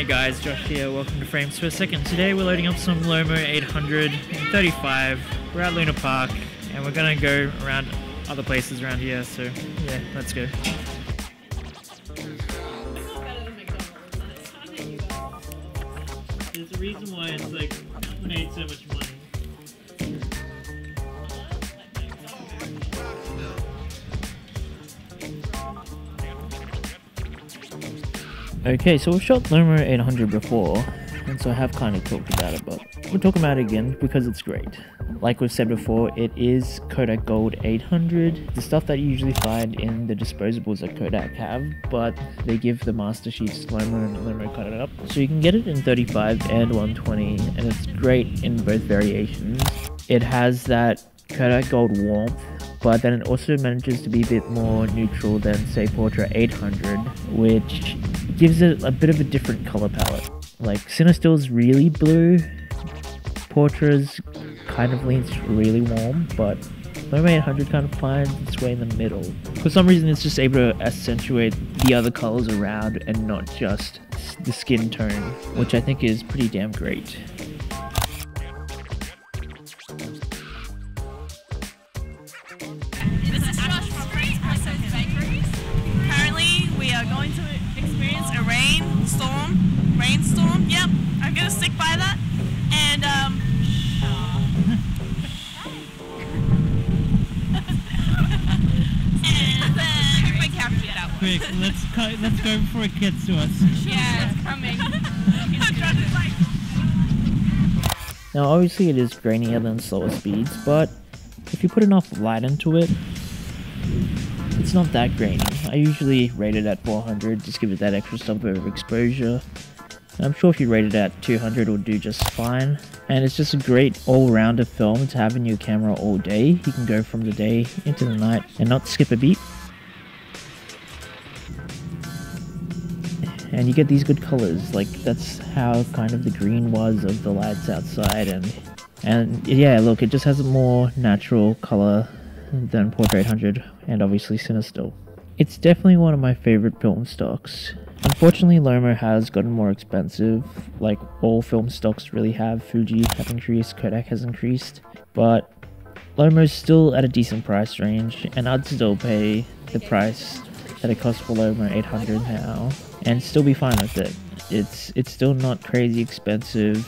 guys, Josh here, welcome to Frames Per Second. Today we're loading up some Lomo 835. We're at Luna Park and we're gonna go around other places around here, so yeah, let's go. There's a reason why it's like made so much money. Okay, so we've shot Lomo 800 before, and so I have kind of talked about it, but we'll talk about it again because it's great. Like we've said before, it is Kodak Gold 800, the stuff that you usually find in the disposables that Kodak have, but they give the master sheets to Lomo and Lomo cut it up. So you can get it in 35 and 120, and it's great in both variations. It has that Kodak Gold warmth, but then it also manages to be a bit more neutral than say Portra 800, which gives it a bit of a different color palette. Like Cinestill's really blue, Portra's kind of leans really warm, but Lomo 800 kind of finds its way in the middle. For some reason it's just able to accentuate the other colors around and not just the skin tone, which I think is pretty damn great. This is Josh from FramesPerSecond. Currently, we are going to experience a rainstorm. Yep, I'm gonna stick by that. And and then my capture that one. Quick, let's go before it gets to us. Yeah, it's coming. Now obviously it is grainier than slower speeds, but if you put enough light into it, it's not that grainy. I usually rate it at 400, just give it that extra stop of exposure. And I'm sure if you rate it at 200 it'll do just fine. And it's just a great all-rounder film to have in your camera all day. You can go from the day into the night and not skip a beat. And you get these good colors, like that's how kind of the green was of the lights outside, and yeah, look, it just has a more natural color than Portra 800 and obviously Cinestill. It's definitely one of my favorite film stocks. Unfortunately, Lomo has gotten more expensive, like all film stocks really have. Fuji have increased, Kodak has increased, but Lomo's still at a decent price range, and I'd still pay the price that it costs for Lomo 800 now, and still be fine with it. It's still not crazy expensive.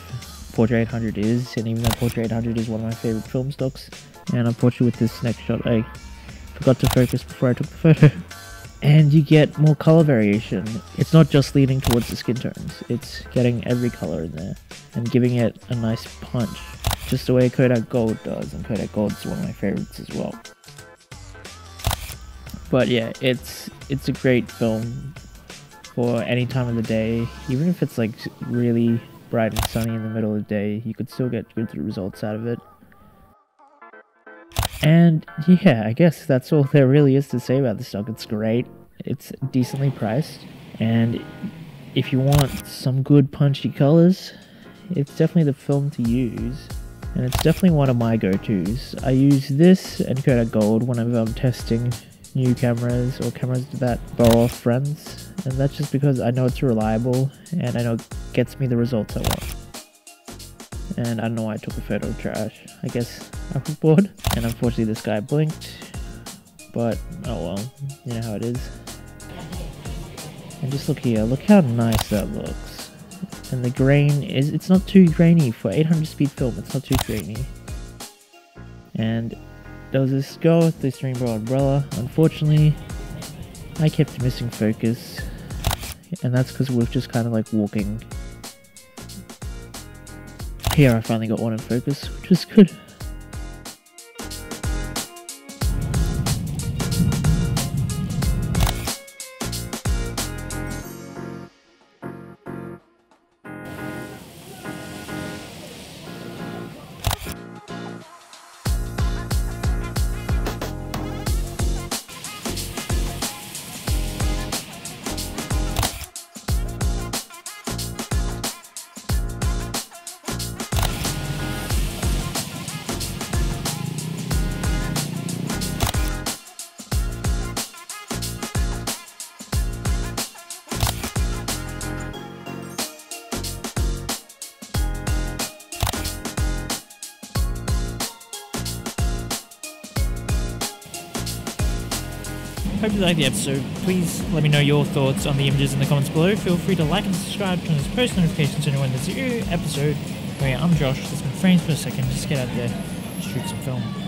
Portra 800 is, and even though Portra 800 is one of my favorite film stocks, and unfortunately with this next shot I forgot to focus before I took the photo. And you get more color variation. It's not just leaning towards the skin tones, it's getting every color in there and giving it a nice punch, just the way Kodak Gold does, and Kodak Gold's one of my favorites as well. But yeah, it's a great film for any time of the day. Even if it's like really bright and sunny in the middle of the day, you could still get good results out of it. And yeah, I guess that's all there really is to say about the stock. It's great, it's decently priced, and if you want some good punchy colors, it's definitely the film to use. And it's definitely one of my go-tos. I use this and Kodak Gold whenever I'm testing new cameras or cameras that borrow off friends, and that's just because I know it's reliable and I know it gets me the results I want. And I don't know why I took a photo of trash. I guess I was bored, and unfortunately this guy blinked, but oh well, you know how it is. And just look here, look how nice that looks. And the grain is, it's not too grainy for 800 speed film, it's not too grainy. And there was this girl with this rainbow umbrella. Unfortunately, I kept missing focus, and that's because we're just kind of like walking. Here I finally got one in focus, which was good. hope you liked the episode. Please let me know your thoughts on the images in the comments below. Feel free to like and subscribe, turn on post notifications so you know when there's a new episode. Anyway, I'm Josh, this has been Frames Per Second. Just get out there, shoot some film.